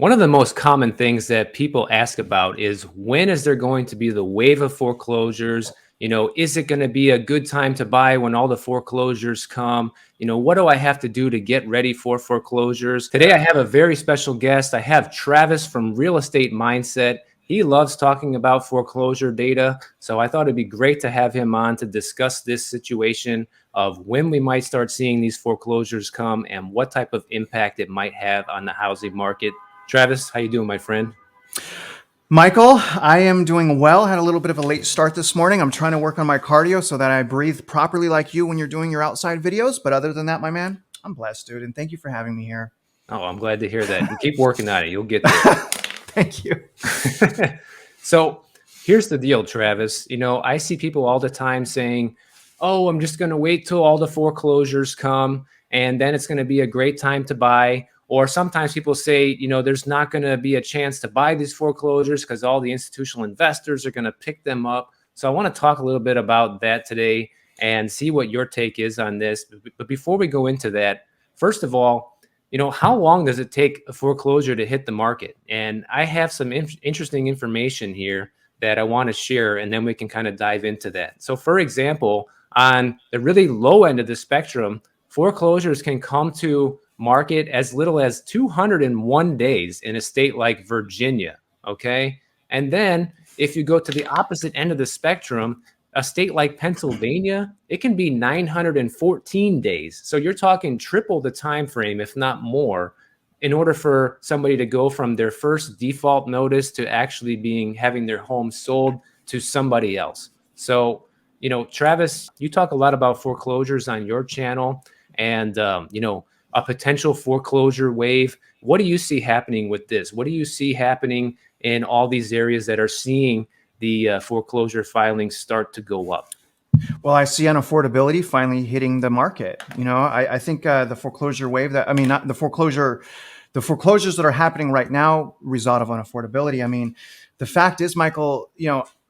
One of the most common things that people ask about is when is there going to be the wave of foreclosures? Is it going to be a good time to buy when all the foreclosures come? What do I have to do to get ready for foreclosures? Today, I have a very special guest. I have Travis from Real Estate Mindset. He loves talking about foreclosure data. So I thought it'd be great to have him on to discuss this situation of when we might start seeing these foreclosures come and what type of impact it might have on the housing market. Travis, how you doing, my friend? Michael, I am doing well. Had a little bit of a late start this morning. I'm trying to work on my cardio so that I breathe properly like you when you're doing your outside videos. But other than that, my man, I'm blessed, dude. And thank you for having me here. Oh, I'm glad to hear that. And keep working on it. You'll get there. Thank you. So here's the deal, Travis. I see people all the time saying, oh, I'm just going to wait till all the foreclosures come and then it's going to be a great time to buy. Or sometimes people say, there's not going to be a chance to buy these foreclosures because all the institutional investors are going to pick them up. So I want to talk a little bit about that today and see what your take is on this. But before we go into that, first of all, how long does it take a foreclosure to hit the market? And I have some interesting information here that I want to share, and then we can kind of dive into that. So for example, on the really low end of the spectrum, foreclosures can come to market as little as 201 days in a state like Virginia. Okay. And then if you go to the opposite end of the spectrum, a state like Pennsylvania, it can be 914 days. So you're talking triple the time frame, if not more, in order for somebody to go from their first default notice to actually having their home sold to somebody else. So, Travis, you talk a lot about foreclosures on your channel and, a potential foreclosure wave. What do you see happening with this? What do you see happening in all these areas that are seeing the foreclosure filings start to go up? Well, I see unaffordability finally hitting the market. I think the foreclosure wave not the foreclosures that are happening right now result of unaffordability. I mean, the fact is, Michael,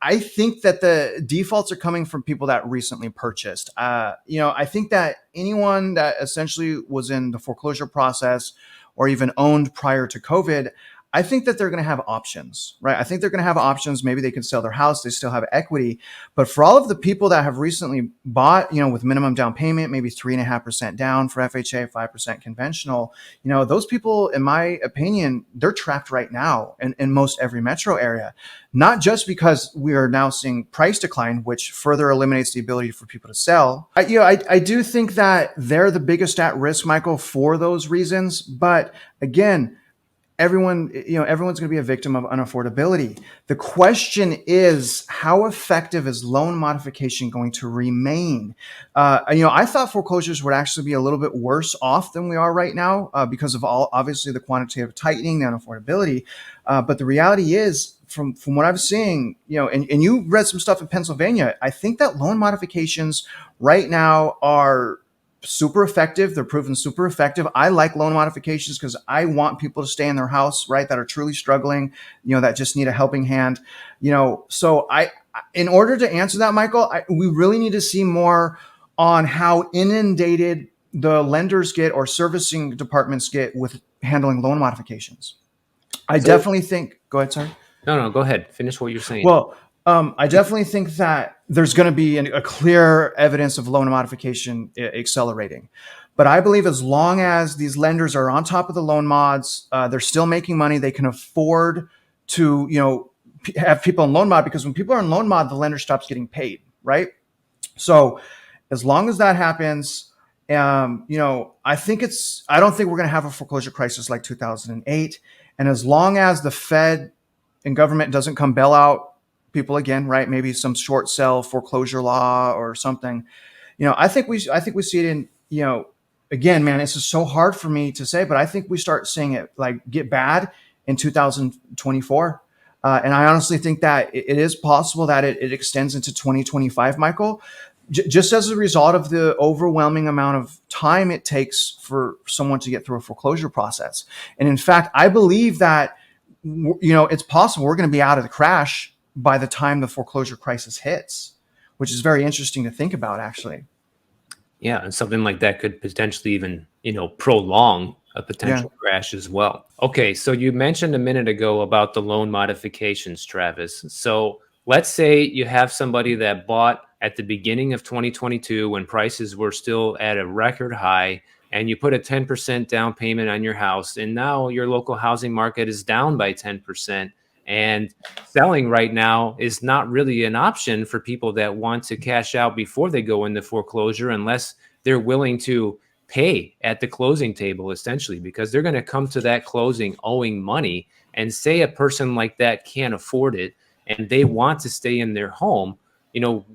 I think that the defaults are coming from people that recently purchased. I think that anyone that essentially was in the foreclosure process or even owned prior to COVID, I think that they're going to have options, right? I think they're going to have options. Maybe they can sell their house. They still have equity. But for all of the people that have recently bought, with minimum down payment, maybe 3.5% down for FHA, 5% conventional, those people, in my opinion, they're trapped right now in most every metro area. Not just because we are now seeing price decline, which further eliminates the ability for people to sell. I do think that they're the biggest at risk, Michael, for those reasons. But again, everyone's going to be a victim of unaffordability. The question is, how effective is loan modification going to remain? I thought foreclosures would actually be a little bit worse off than we are right now because of obviously the quantitative tightening, the unaffordability. But the reality is, from what I'm seeing, and you read some stuff in Pennsylvania, I think that loan modifications right now are super effective. They're proven super effective. I like loan modifications because I want people to stay in their house, right? That are truly struggling, that just need a helping hand, so in order to answer that, Michael, we really need to see more on how inundated the lenders get or servicing departments get with handling loan modifications. I definitely think, go ahead, sorry. No, go ahead. Finish what you're saying. Well, I definitely think that there's going to be a clear evidence of loan modification accelerating. But I believe as long as these lenders are on top of the loan mods, they're still making money. They can afford to, have people in loan mod, because when people are in loan mod, the lender stops getting paid, right? So as long as that happens, I don't think we're going to have a foreclosure crisis like 2008. And as long as the Fed and government doesn't come bail out people again, right? Maybe some short sell foreclosure law or something. I think we see it in, again, man, it's just so hard for me to say, but I think we start seeing it like get bad in 2024. And I honestly think that it is possible that it extends into 2025, Michael, just as a result of the overwhelming amount of time it takes for someone to get through a foreclosure process. And in fact, I believe that, it's possible we're going to be out of the crash by the time the foreclosure crisis hits, which is very interesting to think about, actually. Yeah, and something like that could potentially even, prolong a Yeah. potential crash as well. Okay, so you mentioned a minute ago about the loan modifications, Travis. So let's say you have somebody that bought at the beginning of 2022 when prices were still at a record high, and you put a 10% down payment on your house, and now your local housing market is down by 10%. And selling right now is not really an option for people that want to cash out before they go into foreclosure unless they're willing to pay at the closing table, essentially, because they're going to come to that closing owing money. And say a person like that can't afford it and they want to stay in their home,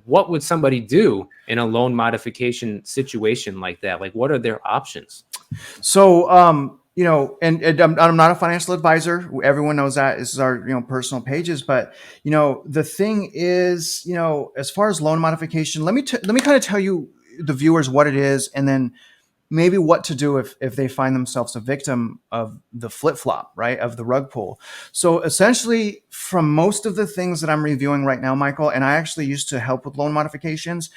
what would somebody do in a loan modification situation like that? Like, what are their options? So, and I'm not a financial advisor. Everyone knows that. This is our, personal pages. But, the thing is, as far as loan modification, let me kind of tell you, the viewers, what it is, and then maybe what to do if they find themselves a victim of the flip flop, right? Of the rug pull. So essentially, from most of the things that I'm reviewing right now, Michael, and I actually used to help with loan modifications,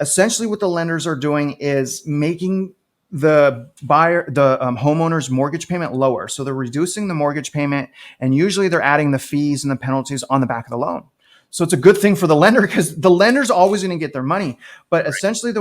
essentially what the lenders are doing is making the homeowner's mortgage payment lower. So they're reducing the mortgage payment, and usually they're adding the fees and the penalties on the back of the loan. So it's a good thing for the lender because the lender's always going to get their money. But essentially,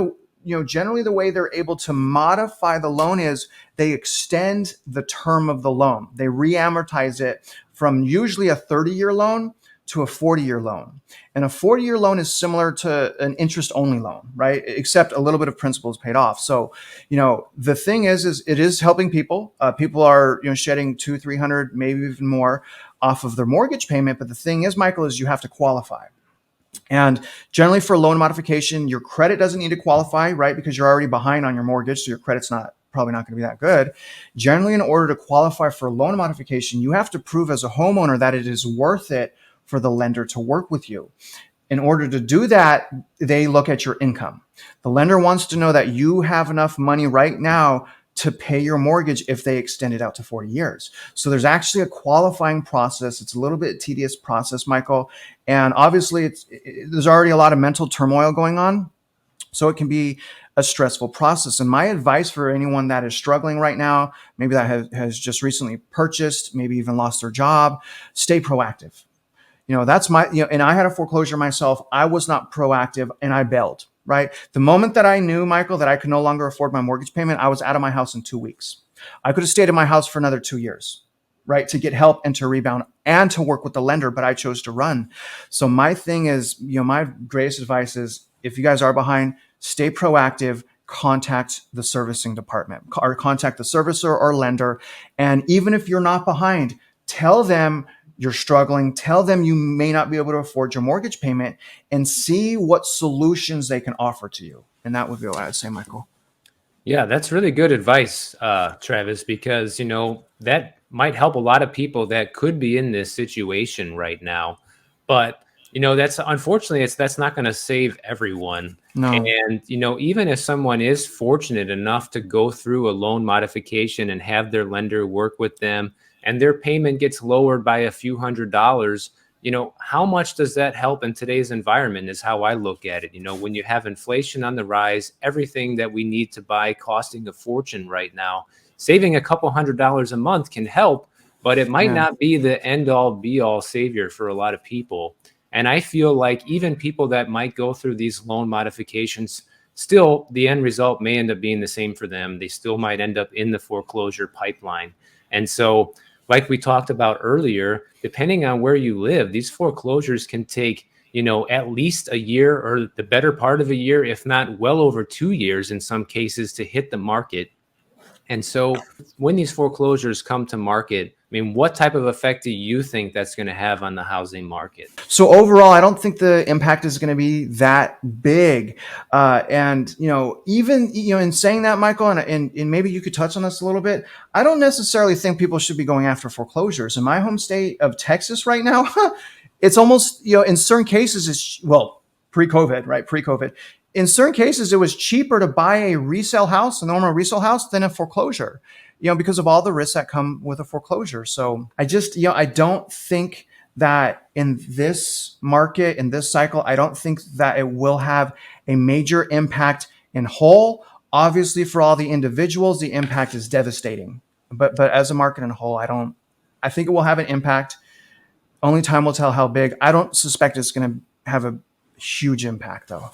generally the way they're able to modify the loan is they extend the term of the loan. They re-amortize it from usually a 30-year loan to a 40-year loan. And a 40-year loan is similar to an interest-only loan, right? Except a little bit of principal is paid off. So, the thing is it is helping people. People are, shedding 200, 300, maybe even more off of their mortgage payment. But the thing is, Michael, is you have to qualify. And generally for loan modification, your credit doesn't need to qualify, right? Because you're already behind on your mortgage. So your credit's probably not going to be that good. Generally, in order to qualify for loan modification, you have to prove as a homeowner that it is worth it for the lender to work with you. In order to do that, they look at your income. The lender wants to know that you have enough money right now to pay your mortgage if they extend it out to 40 years. So there's actually a qualifying process. It's a little bit tedious process, Michael. And obviously there's already a lot of mental turmoil going on. So it can be a stressful process. And my advice for anyone that is struggling right now, maybe that has just recently purchased, maybe even lost their job, stay proactive. That's and I had a foreclosure myself. I was not proactive and I bailed, right? The moment that I knew, Michael, that I could no longer afford my mortgage payment, I was out of my house in 2 weeks. I could have stayed in my house for another 2 years, right? To get help and to rebound and to work with the lender, but I chose to run. So my thing is, my greatest advice is if you guys are behind, stay proactive, contact the servicing department or contact the servicer or lender. And even if you're not behind, tell them you're struggling, tell them you may not be able to afford your mortgage payment and see what solutions they can offer to you. And that would be what I would say, Michael. Yeah, that's really good advice, Travis, because, that might help a lot of people that could be in this situation right now. But, that's unfortunately, that's not going to save everyone. No. And, even if someone is fortunate enough to go through a loan modification and have their lender work with them and their payment gets lowered by a few $100s, how much does that help in today's environment is how I look at it. When you have inflation on the rise, everything that we need to buy costing a fortune right now, saving a couple $100s a month can help, but it might not be the end all be all savior for a lot of people. And I feel like even people that might go through these loan modifications, still the end result may end up being the same for them. They still might end up in the foreclosure pipeline. And so, like we talked about earlier, depending on where you live, these foreclosures can take, at least a year or the better part of a year, if not well over 2 years in some cases to hit the market. And so when these foreclosures come to market, I mean, what type of effect do you think that's going to have on the housing market? So overall, I don't think the impact is going to be that big. And, even, in saying that, Michael, and maybe you could touch on this a little bit, I don't necessarily think people should be going after foreclosures. In my home state of Texas right now, it's almost, in certain cases, pre-COVID, right? Pre-COVID. In certain cases, it was cheaper to buy a resale house, a normal resale house, than a foreclosure, because of all the risks that come with a foreclosure. So I just, I don't think that in this market, in this cycle, I don't think that it will have a major impact in whole. Obviously, for all the individuals, the impact is devastating. but as a market in a whole, I think it will have an impact. Only time will tell how big. I don't suspect it's going to have a huge impact though.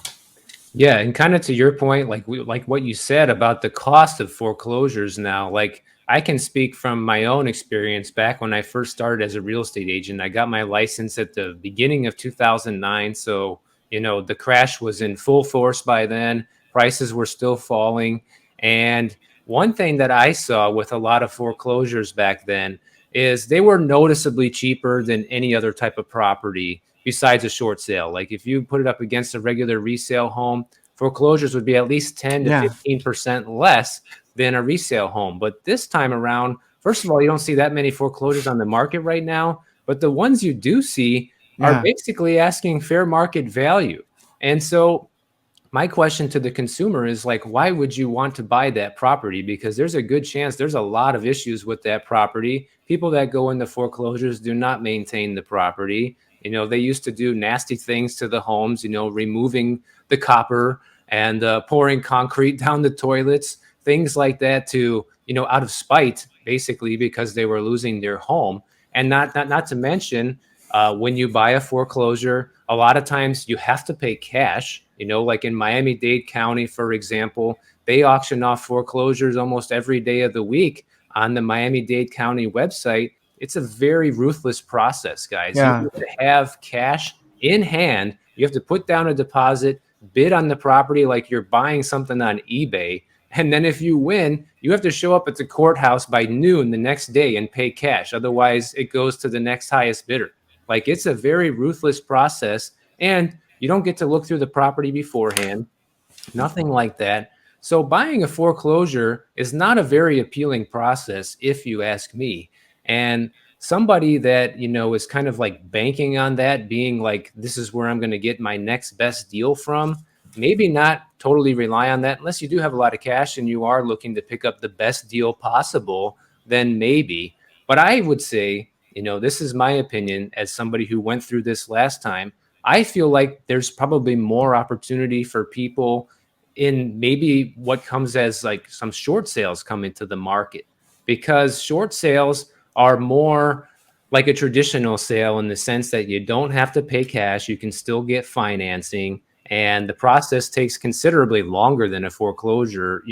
Yeah, and kind of to your point, like what you said about the cost of foreclosures now, like I can speak from my own experience back when I first started as a real estate agent. I got my license at the beginning of 2009, so the crash was in full force by then. Prices were still falling, and one thing that I saw with a lot of foreclosures back then is they were noticeably cheaper than any other type of property besides a short sale. Like if you put it up against a regular resale home, foreclosures would be at least 10 to Yeah, 15% less than a resale home. But this time around, first of all, you don't see that many foreclosures on the market right now, but the ones you do see are yeah, basically asking fair market value. And so my question to the consumer is like, why would you want to buy that property? Because there's a good chance there's a lot of issues with that property. People that go into foreclosures do not maintain the property. They used to do nasty things to the homes, removing the copper and pouring concrete down the toilets, things like that to, out of spite, basically, because they were losing their home. And not to mention, when you buy a foreclosure, a lot of times you have to pay cash. Like in Miami-Dade County, for example, they auction off foreclosures almost every day of the week on the Miami-Dade County website. It's a very ruthless process, guys. You yeah. have to have cash in hand. You have to put down a deposit, bid on the property like you're buying something on eBay. And then if you win, you have to show up at the courthouse by noon the next day and pay cash. Otherwise, it goes to the next highest bidder. Like it's a very ruthless process. And you don't get to look through the property beforehand, nothing like that. So buying a foreclosure is not a very appealing process, if you ask me. And somebody that, is kind of like banking on that, being like, this is where I'm going to get my next best deal from, maybe not totally rely on that unless you do have a lot of cash and you are looking to pick up the best deal possible, then maybe. But I would say, this is my opinion as somebody who went through this last time. I feel like there's probably more opportunity for people in maybe what comes as like some short sales come into the market, because short sales are more like a traditional sale in the sense that you don't have to pay cash, you can still get financing, and the process takes considerably longer than a foreclosure,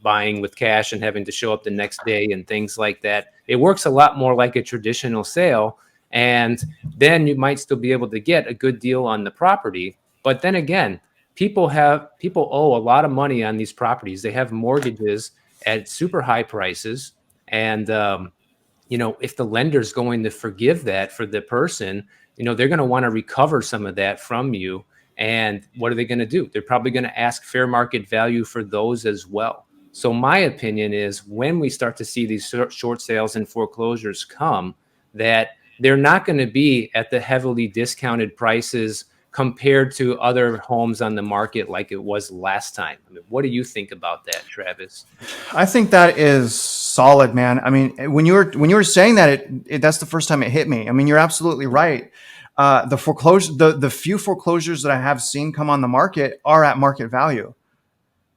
buying with cash and having to show up the next day and things like that. It works a lot more like a traditional sale, and then you might still be able to get a good deal on the property. But then again, people owe a lot of money on these properties. They have mortgages at super high prices, and if the lender's going to forgive that for the person, they're going to want to recover some of that from you. And what are they going to do? They're probably going to ask fair market value for those as well. So my opinion is when we start to see these short sales and foreclosures come, that they're not going to be at the heavily discounted prices compared to other homes on the market like it was last time. I mean, what do you think about that, Travis? I think that is solid, man. I mean, when you were saying that, that's the first time it hit me. I mean, you're absolutely right. The few foreclosures that I have seen come on the market are at market value,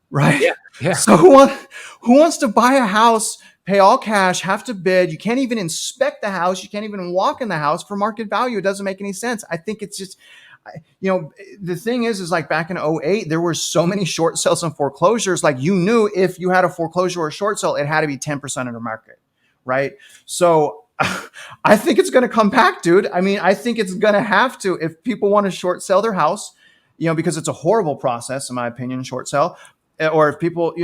right? Yeah, yeah. So who wants to buy a house, pay all cash, have to bid? You can't even inspect the house. You can't even walk in the house for market value. It doesn't make any sense. I think it's just, the thing is like back in '08, there were so many short sales and foreclosures. Like you knew if you had a foreclosure or a short sale, it had to be 10% under market, right? So I think it's going to come back, dude. I mean, I think it's going to have to if people want to short sell their house, because it's a horrible process, in my opinion, short sell. Or if people,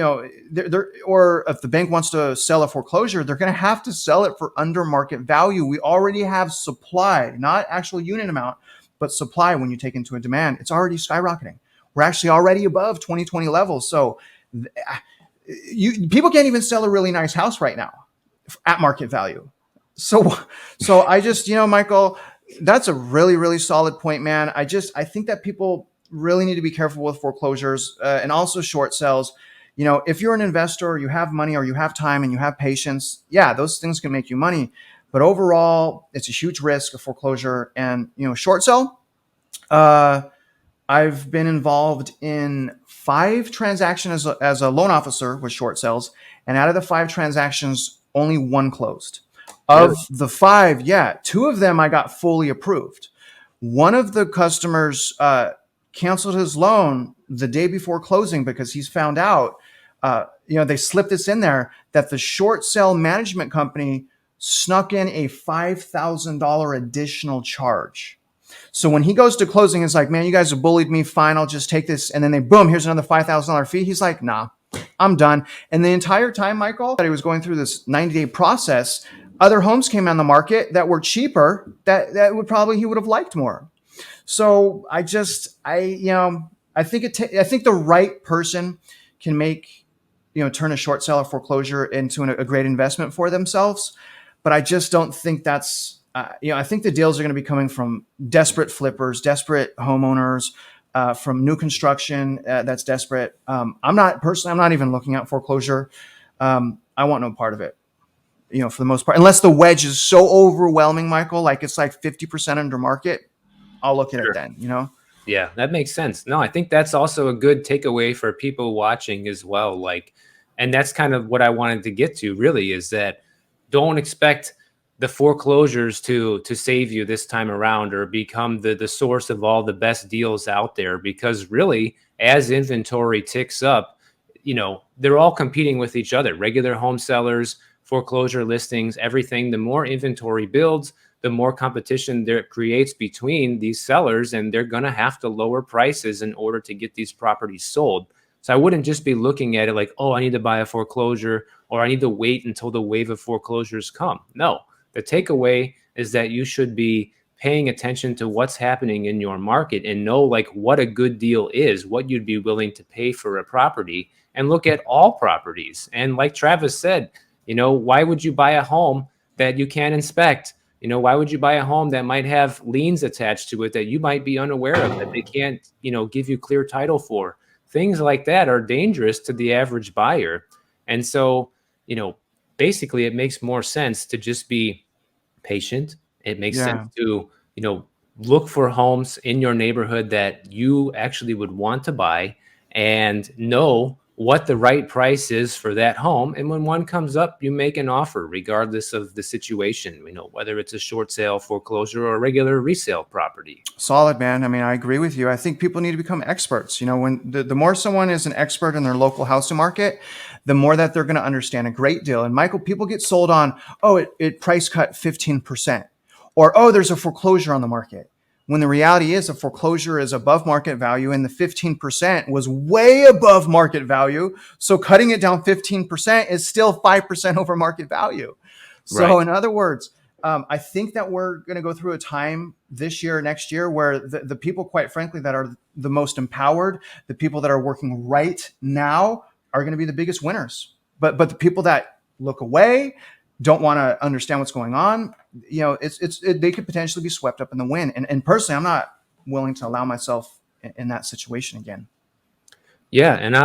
or if the bank wants to sell a foreclosure, they're going to have to sell it for under market value. We already have supply, not actual unit amount, but supply. When you take into a demand, it's already skyrocketing. We're actually already above 2020 levels. So people can't even sell a really nice house right now at market value. So I just, Michael, that's a really, really solid point, man. I think that people really need to be careful with foreclosures and also short sales. If you're an investor, you have money or you have time and you have patience, yeah, those things can make you money. But overall, it's a huge risk of foreclosure and, short sale. I've been involved in 5 transactions as a loan officer with short sales. And out of the 5 transactions, only one closed. Really? Of the five, yeah, two of them I got fully approved. One of the customers canceled his loan the day before closing because he's found out, they slipped this in there that the short sale management company snuck in a $5,000 additional charge. So when he goes to closing, it's like, man, you guys have bullied me. Fine, I'll just take this. And then boom, here's another $5,000 fee. He's like, nah, I'm done. And the entire time, Michael, that he was going through this 90-day process, other homes came on the market that were cheaper that would probably he would have liked more. So I think the right person can make, turn a short seller foreclosure into a great investment for themselves. But I just don't think that's, I think the deals are going to be coming from desperate flippers, desperate homeowners, from new construction that's desperate. I'm not even looking at foreclosure. I want no part of it, for the most part, unless the wedge is so overwhelming, Michael, like it's like 50% under market. I'll look at it Sure. then. Yeah, that makes sense. No, I think that's also a good takeaway for people watching as well. Like, and that's kind of what I wanted to get to really is that don't expect the foreclosures to save you this time around or become the source of all the best deals out there, because really as inventory ticks up, they're all competing with each other. Regular home sellers, foreclosure listings, everything. The more inventory builds, the more competition there creates between these sellers, and they're going to have to lower prices in order to get these properties sold. So I wouldn't just be looking at it like, oh, I need to buy a foreclosure or I need to wait until the wave of foreclosures come. No, the takeaway is that you should be paying attention to what's happening in your market and know like what a good deal is, what you'd be willing to pay for a property, and look at all properties. And like Travis said, why would you buy a home that you can't inspect? Why would you buy a home that might have liens attached to it that you might be unaware of, that they can't, give you clear title for? Things like that are dangerous to the average buyer. And so, basically it makes more sense to just be patient. It makes sense Yeah. to, look for homes in your neighborhood that you actually would want to buy and know what the right price is for that home. And when one comes up, you make an offer regardless of the situation, whether it's a short sale, foreclosure, or a regular resale property. Solid, man. I mean, I agree with you. I think people need to become experts. When the more someone is an expert in their local housing market, the more that they're going to understand a great deal. And Michael, people get sold on, oh, it price cut 15%, or, oh, there's a foreclosure on the market. When the reality is a foreclosure is above market value and the 15% was way above market value. So cutting it down 15% is still 5% over market value. So Right. in other words, I think that we're going to go through a time this year, next year, where the people, quite frankly, that are the most empowered, the people that are working right now are going to be the biggest winners. But the people that look away, don't want to understand what's going on, they could potentially be swept up in the wind. And personally, I'm not willing to allow myself in that situation again. Yeah, and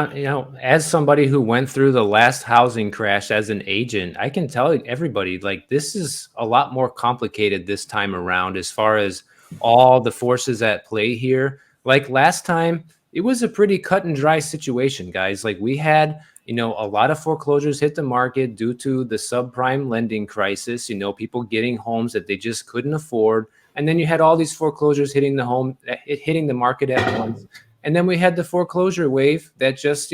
as somebody who went through the last housing crash as an agent, I can tell everybody like this is a lot more complicated this time around as far as all the forces at play here. Like last time, it was a pretty cut and dry situation, guys. Like we had, a lot of foreclosures hit the market due to the subprime lending crisis, people getting homes that they just couldn't afford. And then you had all these foreclosures hitting the market at once. And then we had the foreclosure wave that just,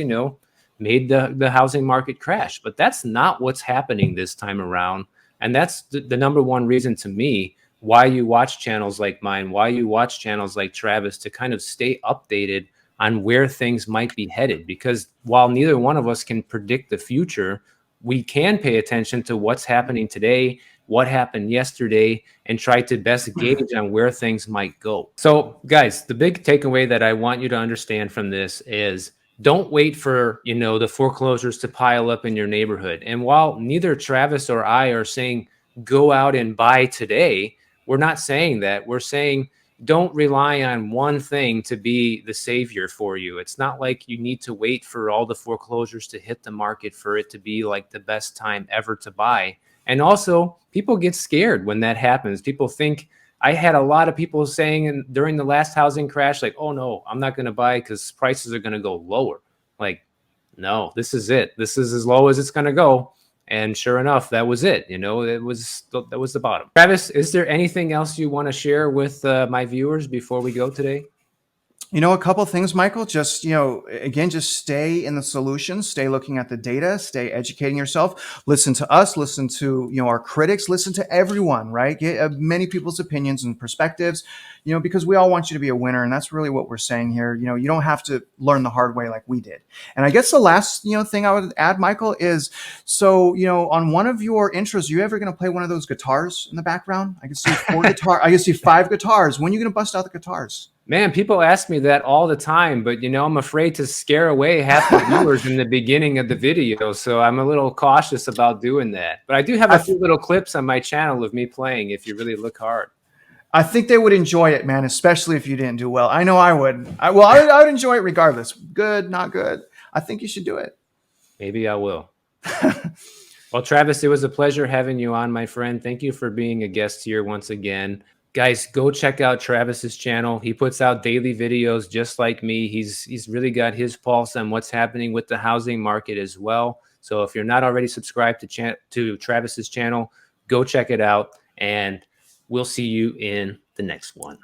made the housing market crash. But that's not what's happening this time around. And that's the number one reason to me why you watch channels like mine, why you watch channels like Travis, to kind of stay updated on where things might be headed. Because while neither one of us can predict the future, we can pay attention to what's happening today, what happened yesterday, and try to best gauge on where things might go. So, guys, the big takeaway that I want you to understand from this is don't wait for, the foreclosures to pile up in your neighborhood. And while neither Travis or I are saying go out and buy today, we're not saying that. We're saying don't rely on one thing to be the savior for you. It's not like you need to wait for all the foreclosures to hit the market for it to be like the best time ever to buy. And also, people get scared when that happens. People think, I had a lot of people saying during the last housing crash, like, oh no, I'm not going to buy because prices are going to go lower. Like, no, this is it. This is as low as it's going to go. And sure enough, that was it. You know, that was the bottom. Travis, is there anything else you want to share with my viewers before we go today? You know, a couple of things, Michael. Just, again, just stay in the solutions, stay looking at the data, stay educating yourself. Listen to us, listen to, our critics, listen to everyone, right? Get many people's opinions and perspectives, because we all want you to be a winner. And that's really what we're saying here. You don't have to learn the hard way like we did. And I guess the last, thing I would add, Michael, is so, on one of your intros, you ever going to play one of those guitars in the background? I can see I can see 5 guitars. When are you going to bust out the guitars? Man, people ask me that all the time, but I'm afraid to scare away half the viewers in the beginning of the video, so I'm a little cautious about doing that. But I do have a few little clips on my channel of me playing if you really look hard. I think they would enjoy it, man, especially if you didn't do well. I know I would. I would enjoy it regardless. Good, not good. I think you should do it. Maybe I will. Well, Travis, it was a pleasure having you on, my friend. Thank you for being a guest here once again. Guys, go check out Travis's channel. He puts out daily videos just like me. He's really got his pulse on what's happening with the housing market as well. So if you're not already subscribed to Travis's channel, go check it out, and we'll see you in the next one.